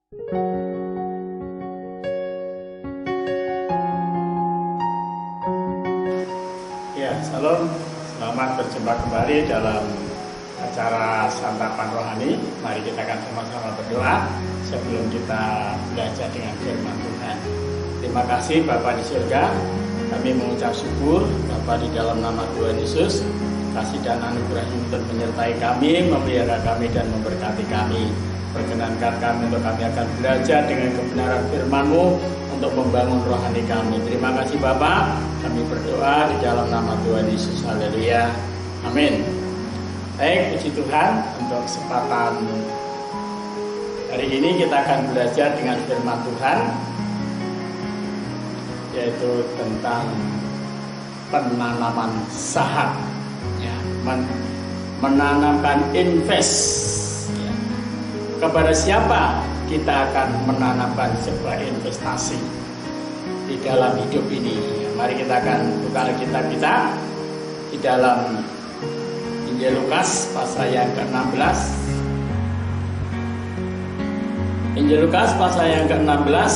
Ya, salam. Selamat berjumpa kembali dalam acara santapan rohani. Mari kita akan sama-sama berdoa sebelum kita belajar dengan firman Tuhan. Terima kasih Bapa di surga. Kami mengucap syukur Bapa di dalam nama Tuhan Yesus. Kasih dan anugerah-Mu turut menyertai kami, memelihara kami dan memberkati kami. Perkenankan kami untuk kami akan belajar dengan kebenaran firman-Mu untuk membangun rohani kami. Terima kasih Bapa. Kami berdoa di dalam nama Tuhan Yesus. Haleluya. Amin. Baik, puji Tuhan, untuk kesempatan hari ini kita akan belajar dengan firman Tuhan, yaitu tentang penanaman saham, ya, menanamkan invest. Ya. Kepada siapa kita akan menanamkan sebuah investasi di dalam hidup ini? Ya, mari kita akan buka Alkitab kita di dalam Injil Lukas pasal yang ke-16. Injil Lukas pasal yang ke-16.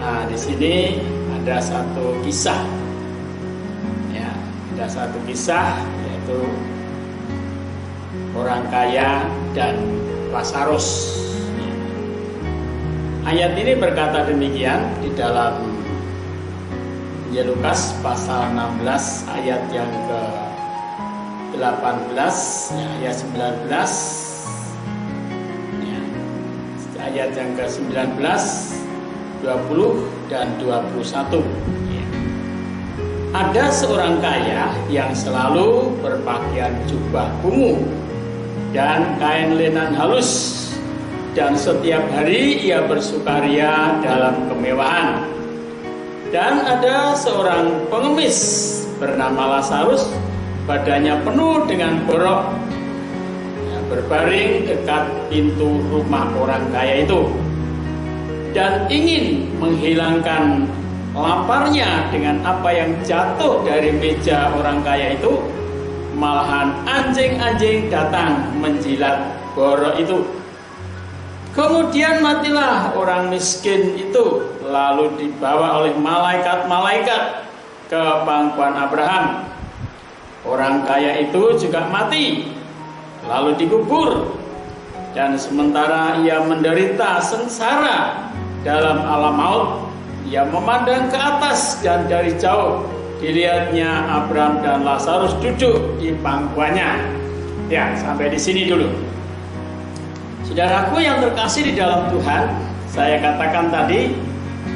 Nah, di sini ada satu kisah. Ya, ada satu kisah, yaitu orang kaya dan Lazarus. Ya. Ayat ini berkata demikian di dalam Injil Lukas pasal 16 ayat yang ke-18, ya, ayat 19, ya, ayat yang ke-19, 20 dan 21. Ya. Ada seorang kaya yang selalu berpakaian jubah ungu dan kain lenan halus, dan setiap hari ia bersukaria dalam kemewahan. Dan ada seorang pengemis bernama Lazarus, badannya penuh dengan borok, ya, berbaring dekat pintu rumah orang kaya itu, dan ingin menghilangkan laparnya dengan apa yang jatuh dari meja orang kaya itu. Malahan anjing-anjing datang menjilat borok itu. Kemudian matilah orang miskin itu, lalu dibawa oleh malaikat-malaikat ke pangkuan Abraham. Orang kaya itu juga mati, lalu dikubur. Dan sementara ia menderita sengsara dalam alam maut, ia memandang ke atas, dan dari jauh dilihatnya Abraham dan Lazarus duduk di pangkuannya. Ya, sampai di sini dulu. Saudaraku yang terkasih di dalam Tuhan, saya katakan tadi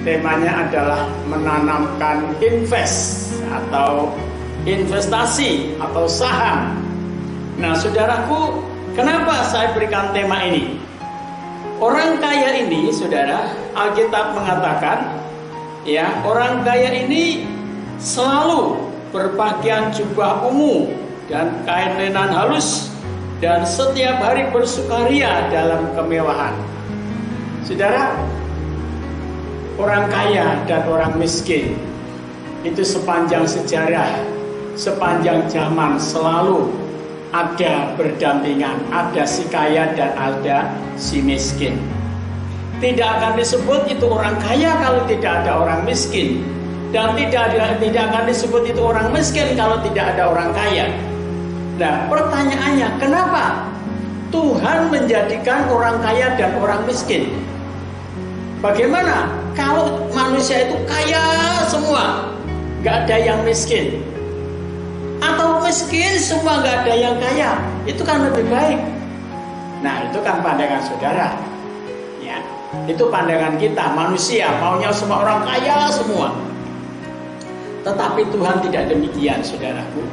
temanya adalah menanamkan invest atau investasi atau saham. Nah, saudaraku, kenapa saya berikan tema ini? Orang kaya ini, saudara, Alkitab mengatakan, ya, orang kaya ini selalu berpakaian jubah ungu dan kain lenan halus, dan setiap hari bersukaria dalam kemewahan. Saudara, orang kaya dan orang miskin itu sepanjang sejarah, sepanjang zaman selalu ada berdampingan, ada si kaya dan ada si miskin. Tidak akan disebut itu orang kaya kalau tidak ada orang miskin, dan tidak akan disebut itu orang miskin kalau tidak ada orang kaya. Nah, pertanyaannya, kenapa Tuhan menjadikan orang kaya dan orang miskin? Bagaimana kalau manusia itu kaya semua, gak ada yang miskin? Atau miskin semua, gak ada yang kaya? Itu kan lebih baik. Nah, itu kan pandangan saudara, ya. Itu pandangan kita, manusia maunya semua orang kaya semua. Tetapi Tuhan tidak demikian, saudaraku.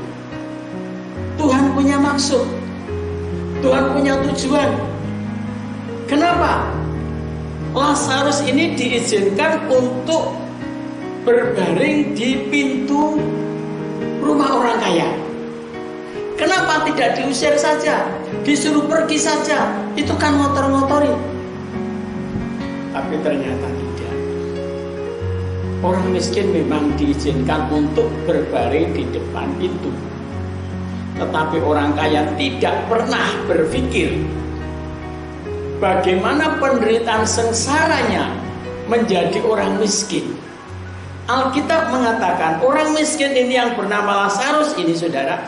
Tuhan punya maksud, Tuhan punya tujuan. Kenapa Lazarus ini diizinkan untuk berbaring di pintu rumah orang kaya? Kenapa tidak diusir saja, disuruh pergi saja? Itu kan ngotor-ngotori. Tapi ternyata tidak. Orang miskin memang diizinkan untuk berbaring di depan pintu. Tetapi orang kaya tidak pernah berpikir bagaimana penderitaan sengsaranya menjadi orang miskin. Alkitab mengatakan orang miskin ini yang bernama Lazarus ini, saudara,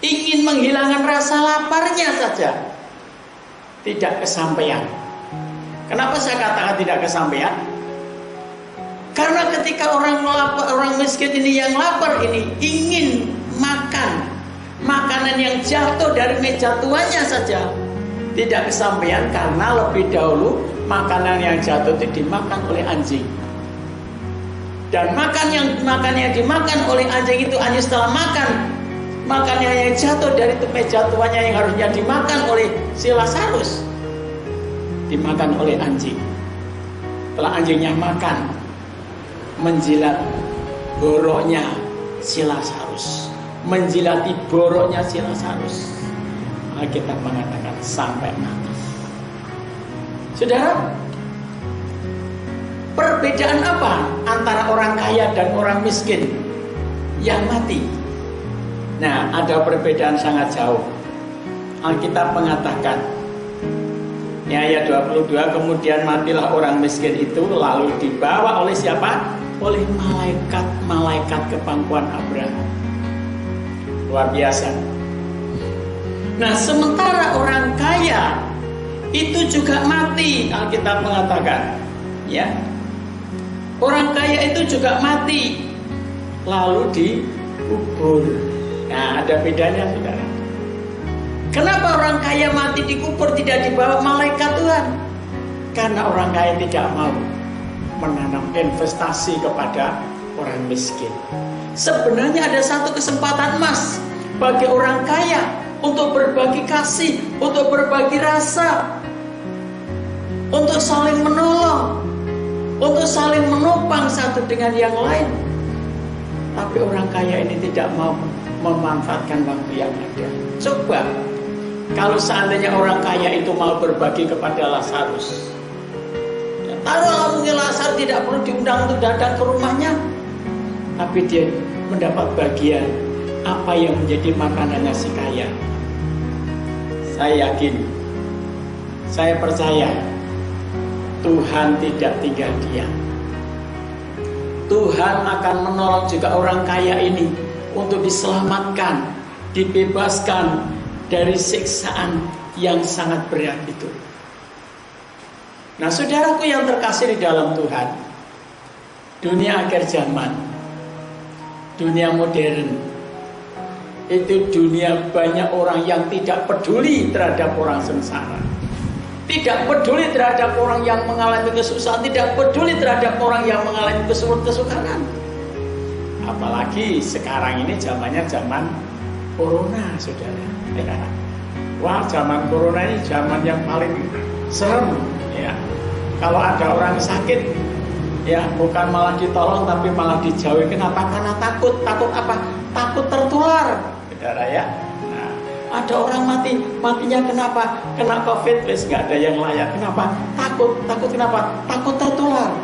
ingin menghilangkan rasa laparnya saja, tidak kesampaian. Kenapa saya katakan tidak kesampaian? Karena ketika orang miskin ini yang lapar ini ingin makan makanan yang jatuh dari meja tuannya saja, tidak kesampaian karena lebih dahulu makanan yang jatuh itu dimakan oleh anjing. Dan makan yang dimakan oleh anjing itu hanya setelah makan makanan yang jatuh dari meja tuannya yang harusnya dimakan oleh si Lazarus, dimakan oleh anjing. Setelah anjingnya makan, menjilat boroknya si Lazarus, menjilati boroknya si Lazarus. Kita mengatakan sampai mati. Saudara, perbedaan apa antara orang kaya dan orang miskin yang mati? Nah, ada perbedaan sangat jauh. Alkitab mengatakan, ayat 22, kemudian matilah orang miskin itu, lalu dibawa oleh siapa? Oleh malaikat ke pangkuan Abraham. Luar biasa. Nah, sementara orang kaya itu juga mati, Alkitab mengatakan, ya, orang kaya itu juga mati, lalu dikubur. Nah, ada bedanya, saudara. Kenapa orang kaya mati dikubur tidak dibawa malaikat Tuhan? Karena orang kaya tidak mau menanam investasi kepada orang miskin. Sebenarnya ada satu kesempatan emas bagi orang kaya untuk berbagi kasih, untuk berbagi rasa, untuk saling menolong, untuk saling menopang satu dengan yang lain. Tapi orang kaya ini tidak mau memanfaatkan waktu yang ada. Coba kalau seandainya orang kaya itu mau berbagi kepada Lazarus, taruhlah mungkin Lazarus tidak perlu diundang untuk datang ke rumahnya, tapi dia mendapat bagian apa yang menjadi makanannya si kaya. Saya yakin, saya percaya Tuhan tidak tinggal diam. Tuhan akan menolong juga orang kaya ini untuk diselamatkan, dibebaskan dari siksaan yang sangat berat itu. Nah, saudaraku yang terkasih di dalam Tuhan, dunia akhir zaman, dunia modern, itu dunia banyak orang yang tidak peduli terhadap orang sengsara, tidak peduli terhadap orang yang mengalami kesusahan, tidak peduli terhadap orang yang mengalami kesukaran. Apalagi sekarang ini zamannya zaman corona, saudara. Ya. Wah, zaman corona ini zaman yang paling serem. Ya. Kalau ada orang sakit, ya bukan malah ditolong tapi malah dijauhi. Kenapa? Karena takut. Takut apa? Takut tertular, saudara ya. Nah, ada orang matinya kenapa? Kena COVID, wes nggak ada yang layak. Kenapa? Takut kenapa? Takut tertular.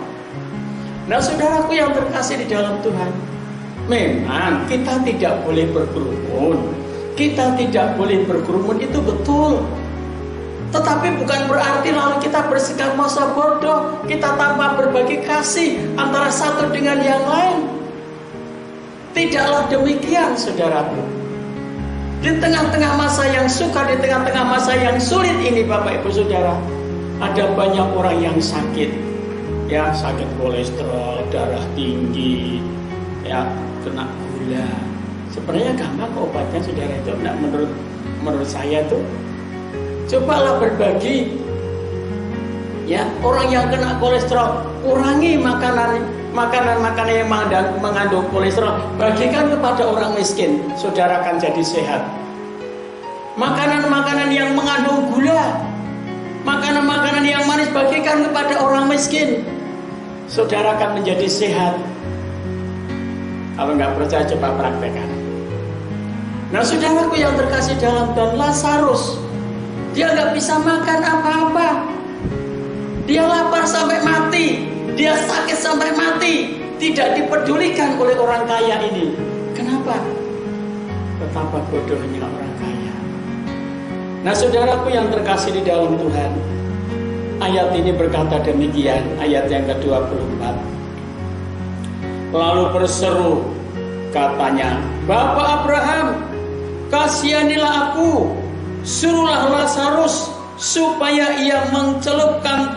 Nah, saudaraku yang terkasih di dalam Tuhan, memang kita tidak boleh berkerumun. Kita tidak boleh berkerumun, itu betul. Tetapi bukan berarti lalu kita bersikap masa bodoh, kita tanpa berbagi kasih antara satu dengan yang lain. Tidaklah demikian, saudaraku. Di tengah-tengah masa yang sukar, di tengah-tengah masa yang sulit ini, Bapak Ibu Saudara, ada banyak orang yang sakit. Ya, sakit kolesterol, darah tinggi, ya, kena gula. Sebenarnya gampang obatnya, saudara, itu. Nah, menurut saya tuh, cobalah berbagi. Ya, orang yang kena kolesterol, kurangi makanan yang mengandung kolesterol, bagikan kepada orang miskin, saudara akan jadi sehat. Makanan yang mengandung gula, makanan yang manis, bagikan kepada orang miskin, saudara akan menjadi sehat. Kalau nggak percaya, coba praktekkan. Nah, saudaraku yang terkasih dalam Tuhan, Lazarus, dia nggak bisa makan apa-apa. Dia lapar sampai mati, dia sakit sampai mati, tidak dipedulikan oleh orang kaya ini. Kenapa? Betapa bodohnya orang kaya. Nah, saudaraku yang terkasih di dalam Tuhan, Ayat ini berkata demikian, ayat yang ke-24. Lalu berseru, katanya, Bapak Abraham, kasihanilah aku, suruhlah Lazarus supaya ia mencelupkan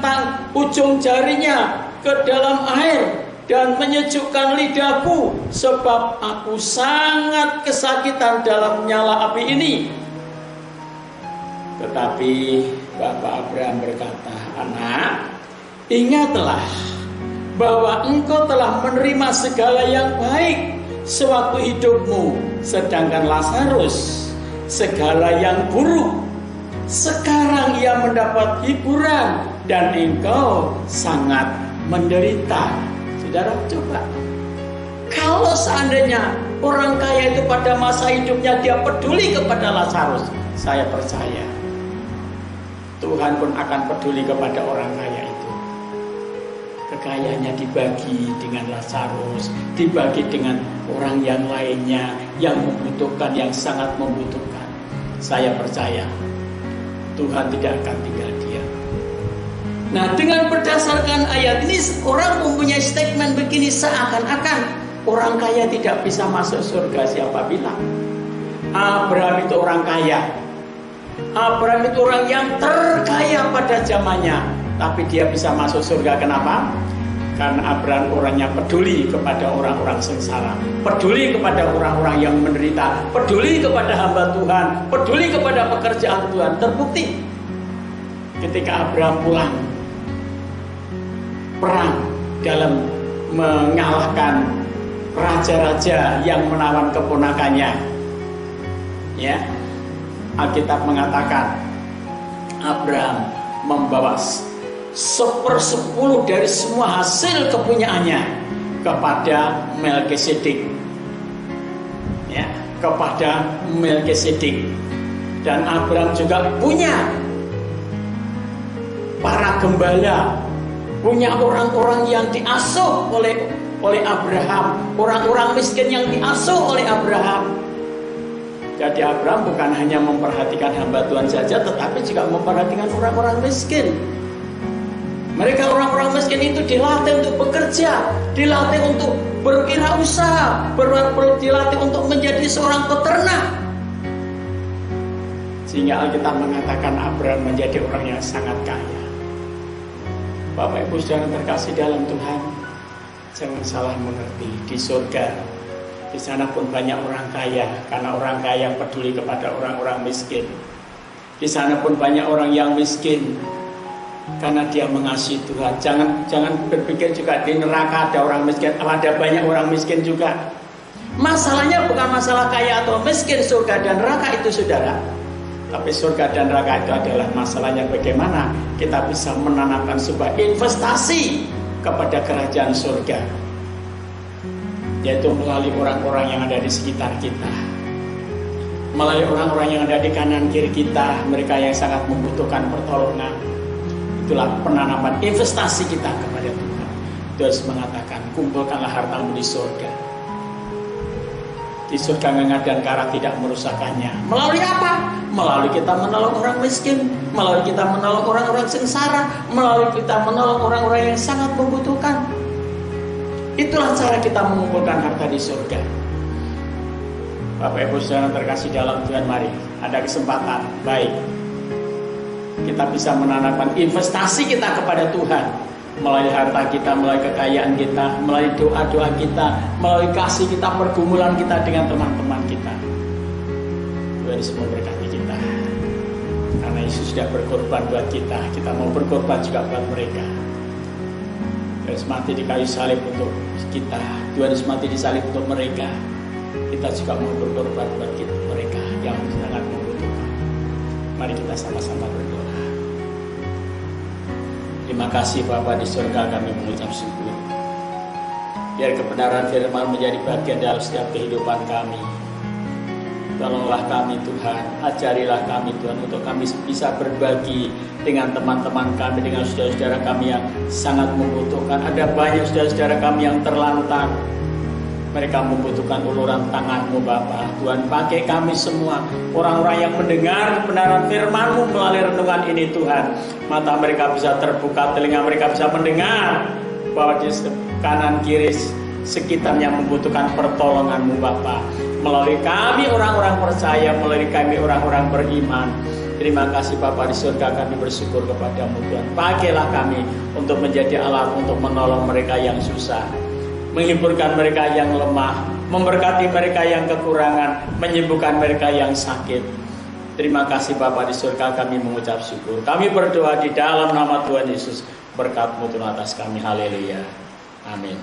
ujung jarinya ke dalam air dan menyejukkan lidahku, sebab aku sangat kesakitan dalam nyala api ini. Tetapi Bapak Abraham berkata, anak, ingatlah bahwa engkau telah menerima segala yang baik sewaktu hidupmu, sedangkan Lazarus segala yang buruk. Sekarang ia mendapat hiburan dan engkau sangat menderita. Saudara, coba, kalau seandainya orang kaya itu pada masa hidupnya dia peduli kepada Lazarus, saya percaya Tuhan pun akan peduli kepada orang kaya itu. Kekayaannya dibagi dengan Lazarus, dibagi dengan orang yang lainnya yang membutuhkan, yang sangat membutuhkan. Saya percaya Tuhan tidak akan tinggal diam. Nah, dengan berdasarkan ayat ini, orang mempunyai statement begini, seakan-akan orang kaya tidak bisa masuk surga. Siapa bilang? Abraham itu orang kaya. Abraham itu orang yang terkaya pada zamannya, tapi dia bisa masuk surga. Kenapa? Karena Abraham orangnya peduli kepada orang-orang sengsara, peduli kepada orang-orang yang menderita, peduli kepada hamba Tuhan, peduli kepada pekerjaan Tuhan. Terbukti ketika Abraham pulang perang dalam mengalahkan raja-raja yang menawan keponakannya, ya, Alkitab mengatakan Abraham membawa 1/10 dari semua hasil kepunyaannya kepada Melkisedek, ya, kepada Melkisedek. Dan Abraham juga punya para gembala, punya orang-orang yang diasuh oleh Abraham, orang-orang miskin yang diasuh oleh Abraham. Jadi Abraham bukan hanya memperhatikan hamba Tuhan saja, tetapi juga memperhatikan orang-orang miskin. Mereka orang-orang miskin itu dilatih untuk bekerja, dilatih untuk berwirausaha, dilatih untuk menjadi seorang peternak. Sehingga Alkitab mengatakan Abraham menjadi orang yang sangat kaya. Bapak Ibu Saudara terkasih dalam Tuhan, jangan salah mengerti, di surga di sana pun banyak orang kaya, karena orang kaya yang peduli kepada orang-orang miskin. Di sana pun banyak orang yang miskin karena dia mengasihi Tuhan. Jangan berpikir juga di neraka ada orang miskin, ada banyak orang miskin juga. Masalahnya bukan masalah kaya atau miskin, surga dan neraka itu, saudara. Tapi surga dan neraka itu adalah masalahnya bagaimana kita bisa menanamkan sebuah investasi kepada kerajaan surga, yaitu melalui orang-orang yang ada di sekitar kita, melalui orang-orang yang ada di kanan kiri kita, mereka yang sangat membutuhkan pertolongan. Itulah penanaman investasi kita kepada Tuhan. Yesus mengatakan, kumpulkanlah hartamu di surga. Di surga ngengat dan karat tidak merusakkannya. Melalui apa? Melalui kita menolong orang miskin, melalui kita menolong orang-orang sengsara, melalui kita menolong orang-orang yang sangat membutuhkan. Itulah cara kita mengumpulkan harta di surga. Bapak Ibu Saudara terkasih dalam Tuhan, mari ada kesempatan baik kita bisa menanamkan investasi kita kepada Tuhan melalui harta kita, melalui kekayaan kita, melalui doa-doa kita, melalui kasih kita, pergumulan kita dengan teman-teman kita. Tuhan Yesus memberkati kita. Karena Yesus sudah berkorban buat kita, kita mau berkorban juga buat mereka. Tuhan Yesus mati di kayu salib untuk kita, Tuhan Yesus mati di salib untuk mereka. Kita juga mau berkorban buat mereka yang sangat membutuhkan. Mari kita sama-sama berdoa. Terima kasih Bapa di surga, kami mengucap syukur. Biar kebenaran firman menjadi bagian dalam setiap kehidupan kami. Tolonglah kami Tuhan, ajarilah kami Tuhan, untuk kami bisa berbagi dengan teman-teman kami, dengan saudara-saudara kami yang sangat membutuhkan. Ada banyak saudara-saudara kami yang terlantar, Mereka membutuhkan uluran tangan-Mu Bapa. Tuhan, pakai kami semua, orang-orang yang mendengar kebenaran firman-Mu melalui renungan ini Tuhan. Mata mereka bisa terbuka, telinga mereka bisa mendengar bahwa di kanan kiri sekitarnya membutuhkan pertolongan-Mu Bapa. Melalui kami orang-orang percaya, melalui kami orang-orang beriman. Terima kasih Bapa di surga, kami bersyukur kepada-Mu Tuhan. Pakailah kami untuk menjadi alat untuk menolong mereka yang susah, menghiburkan mereka yang lemah, memberkati mereka yang kekurangan, menyembuhkan mereka yang sakit. Terima kasih Bapa di surga, kami mengucap syukur. Kami berdoa di dalam nama Tuhan Yesus. Berkat-Mu Tuhan atas kami. Haleluya. Amin.